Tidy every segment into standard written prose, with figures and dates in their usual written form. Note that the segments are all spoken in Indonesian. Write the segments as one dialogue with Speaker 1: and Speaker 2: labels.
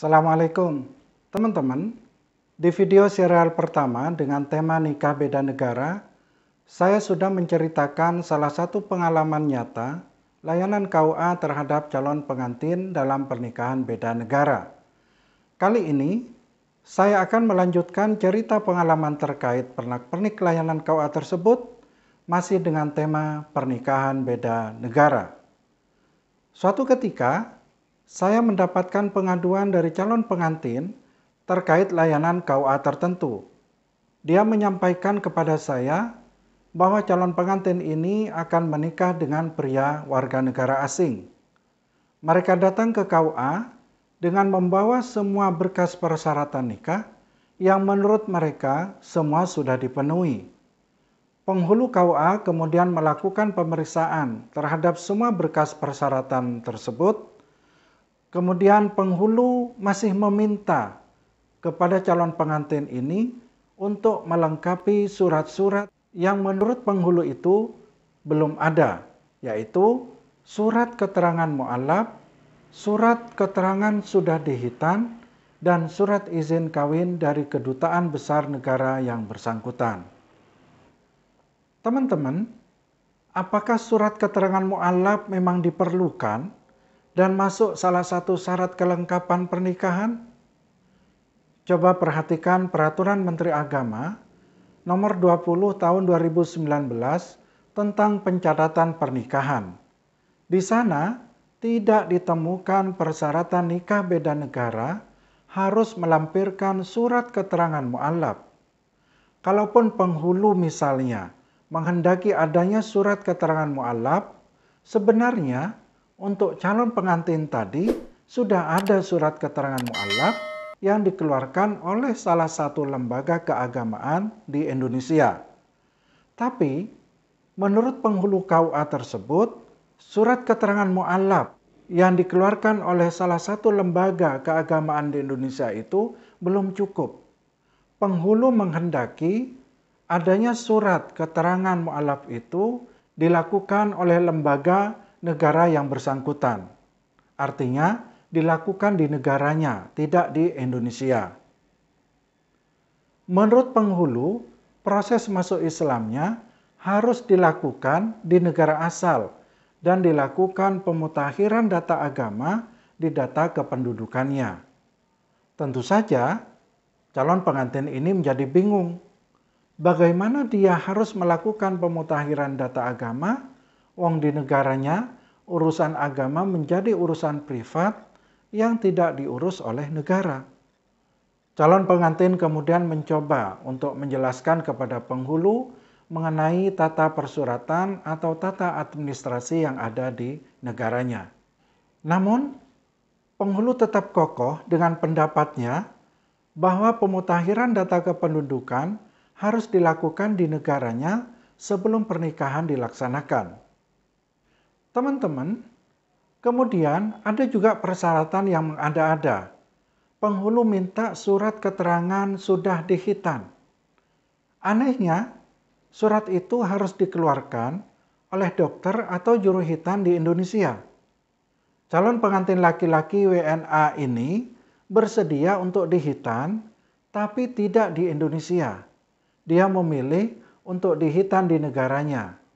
Speaker 1: Assalamualaikum teman-teman. Di video serial pertama dengan tema nikah beda negara, saya sudah menceritakan salah satu pengalaman nyata layanan KUA terhadap calon pengantin dalam pernikahan beda negara. Kali ini, saya akan melanjutkan cerita pengalaman terkait pernak-pernik layanan KUA tersebut masih dengan tema pernikahan beda negara. Suatu ketika, saya mendapatkan pengaduan dari calon pengantin terkait layanan KUA tertentu. Dia menyampaikan kepada saya bahwa calon pengantin ini akan menikah dengan pria warga negara asing. Mereka datang ke KUA dengan membawa semua berkas persyaratan nikah yang menurut mereka semua sudah dipenuhi. Penghulu KUA kemudian melakukan pemeriksaan terhadap semua berkas persyaratan tersebut. Kemudian penghulu masih meminta kepada calon pengantin ini untuk melengkapi surat-surat yang menurut penghulu itu belum ada, yaitu surat keterangan mu'alaf, surat keterangan sudah dihitan, dan surat izin kawin dari kedutaan besar negara yang bersangkutan. Teman-teman, apakah surat keterangan mu'alaf memang diperlukan dan masuk salah satu syarat kelengkapan pernikahan? Coba perhatikan Peraturan Menteri Agama Nomor 20 Tahun 2019 tentang pencatatan pernikahan. Di sana tidak ditemukan persyaratan nikah beda negara harus melampirkan surat keterangan mu'alaf. Kalaupun penghulu misalnya menghendaki adanya surat keterangan mu'alaf, sebenarnya untuk calon pengantin tadi sudah ada surat keterangan mu'alaf yang dikeluarkan oleh salah satu lembaga keagamaan di Indonesia. Tapi menurut penghulu KUA tersebut, surat keterangan mu'alaf yang dikeluarkan oleh salah satu lembaga keagamaan di Indonesia itu belum cukup. Penghulu menghendaki adanya surat keterangan mu'alaf itu dilakukan oleh lembaga negara yang bersangkutan. Artinya dilakukan di negaranya, tidak di Indonesia. Menurut penghulu, proses masuk Islamnya harus dilakukan di negara asal dan dilakukan pemutakhiran data agama di data kependudukannya. Tentu saja, calon pengantin ini menjadi bingung. Bagaimana dia harus melakukan pemutakhiran data agama? Wong di negaranya, urusan agama menjadi urusan privat yang tidak diurus oleh negara. Calon pengantin kemudian mencoba untuk menjelaskan kepada penghulu mengenai tata persuratan atau tata administrasi yang ada di negaranya. Namun, penghulu tetap kokoh dengan pendapatnya bahwa pemutakhiran data kependudukan harus dilakukan di negaranya sebelum pernikahan dilaksanakan. Teman-teman, kemudian ada juga persyaratan yang mengada-ada. Penghulu minta surat keterangan sudah dihitan. Anehnya, surat itu harus dikeluarkan oleh dokter atau juru hitan di Indonesia. Calon pengantin laki-laki WNA ini bersedia untuk dihitan, tapi tidak di Indonesia. Dia memilih untuk dihitan di negaranya.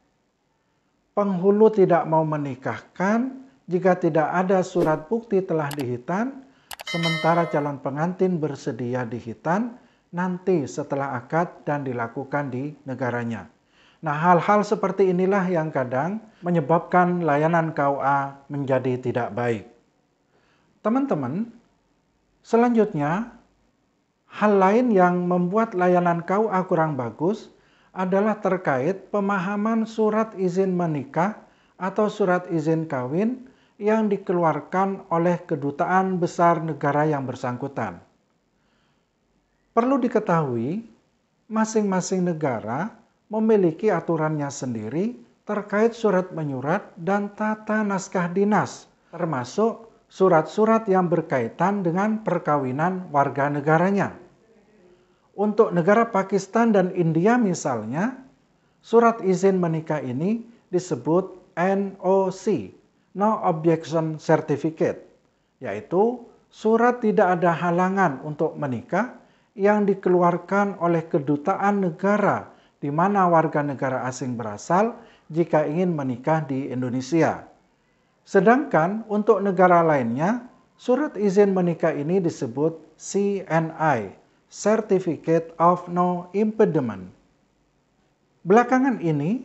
Speaker 1: Penghulu tidak mau menikahkan jika tidak ada surat bukti telah dihitan, sementara calon pengantin bersedia dihitan nanti setelah akad dan dilakukan di negaranya. Nah, hal-hal seperti inilah yang kadang menyebabkan layanan KUA menjadi tidak baik. Teman-teman, selanjutnya, hal lain yang membuat layanan KUA kurang bagus adalah terkait pemahaman surat izin menikah atau surat izin kawin yang dikeluarkan oleh kedutaan besar negara yang bersangkutan. Perlu diketahui, masing-masing negara memiliki aturannya sendiri terkait surat menyurat dan tata naskah dinas, termasuk surat-surat yang berkaitan dengan perkawinan warga negaranya. Untuk negara Pakistan dan India misalnya, surat izin menikah ini disebut NOC, No Objection Certificate, yaitu surat tidak ada halangan untuk menikah yang dikeluarkan oleh kedutaan negara di mana warga negara asing berasal jika ingin menikah di Indonesia. Sedangkan untuk negara lainnya, surat izin menikah ini disebut CNI, Certificate of No Impediment. Belakangan ini,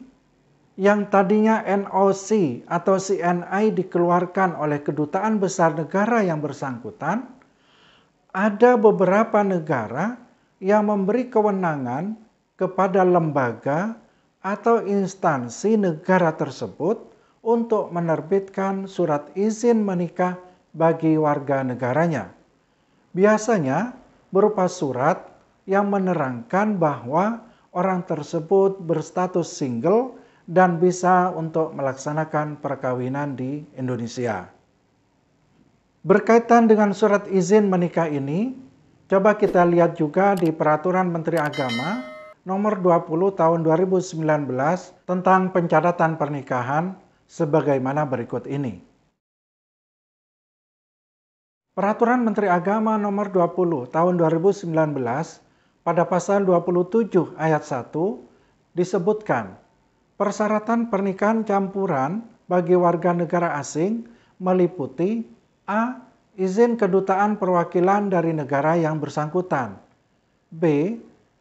Speaker 1: yang tadinya NOC atau CNI dikeluarkan oleh kedutaan besar negara yang bersangkutan, ada beberapa negara yang memberi kewenangan kepada lembaga atau instansi negara tersebut untuk menerbitkan surat izin menikah bagi warga negaranya. Biasanya berupa surat yang menerangkan bahwa orang tersebut berstatus single dan bisa untuk melaksanakan perkawinan di Indonesia. Berkaitan dengan surat izin menikah ini, coba kita lihat juga di Peraturan Menteri Agama Nomor 20 Tahun 2019 tentang pencatatan pernikahan sebagaimana berikut ini. Peraturan Menteri Agama Nomor 20 Tahun 2019 pada pasal 27 ayat 1 disebutkan, persyaratan pernikahan campuran bagi warga negara asing meliputi A. Izin kedutaan perwakilan dari negara yang bersangkutan. B.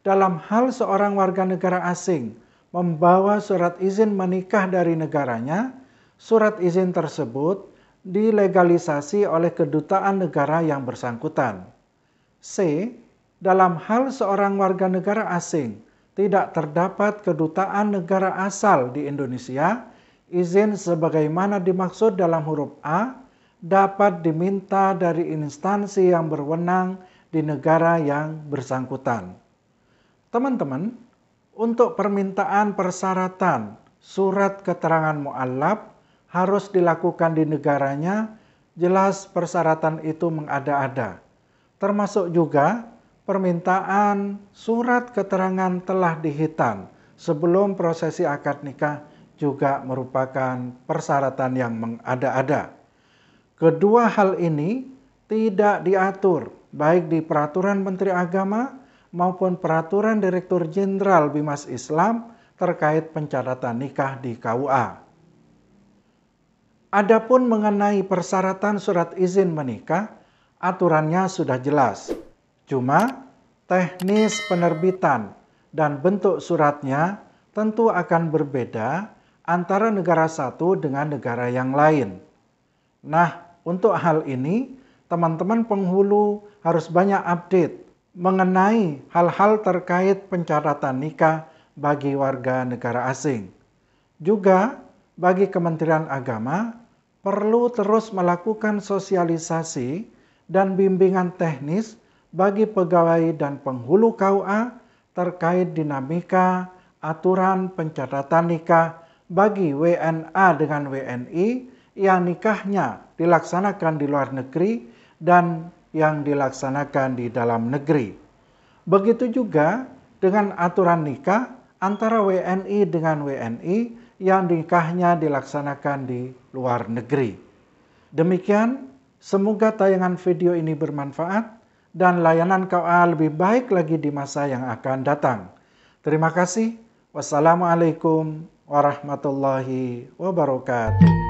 Speaker 1: Dalam hal seorang warga negara asing membawa surat izin menikah dari negaranya, surat izin tersebut dilegalisasi oleh kedutaan negara yang bersangkutan. C. Dalam hal seorang warga negara asing tidak terdapat kedutaan negara asal di Indonesia, izin sebagaimana dimaksud dalam huruf A dapat diminta dari instansi yang berwenang di negara yang bersangkutan. Teman-teman, untuk permintaan persyaratan surat keterangan mu'allaf harus dilakukan di negaranya, jelas persyaratan itu mengada-ada. Termasuk juga permintaan surat keterangan telah dihitan sebelum prosesi akad nikah juga merupakan persyaratan yang mengada-ada. Kedua hal ini tidak diatur baik di Peraturan Menteri Agama maupun Peraturan Direktur Jenderal Bimas Islam terkait pencatatan nikah di KUA. Adapun mengenai persyaratan surat izin menikah, aturannya sudah jelas. Cuma teknis penerbitan dan bentuk suratnya tentu akan berbeda antara negara satu dengan negara yang lain. Nah, untuk hal ini, teman-teman penghulu harus banyak update mengenai hal-hal terkait pencatatan nikah bagi warga negara asing. Juga bagi Kementerian Agama perlu terus melakukan sosialisasi dan bimbingan teknis bagi pegawai dan penghulu KUA terkait dinamika aturan pencatatan nikah bagi WNA dengan WNI yang nikahnya dilaksanakan di luar negeri dan yang dilaksanakan di dalam negeri. Begitu juga dengan aturan nikah antara WNI dengan WNI yang nikahnya dilaksanakan di luar negeri. Demikian, semoga tayangan video ini bermanfaat dan layanan KUA lebih baik lagi di masa yang akan datang. Terima kasih. Wassalamualaikum warahmatullahi wabarakatuh.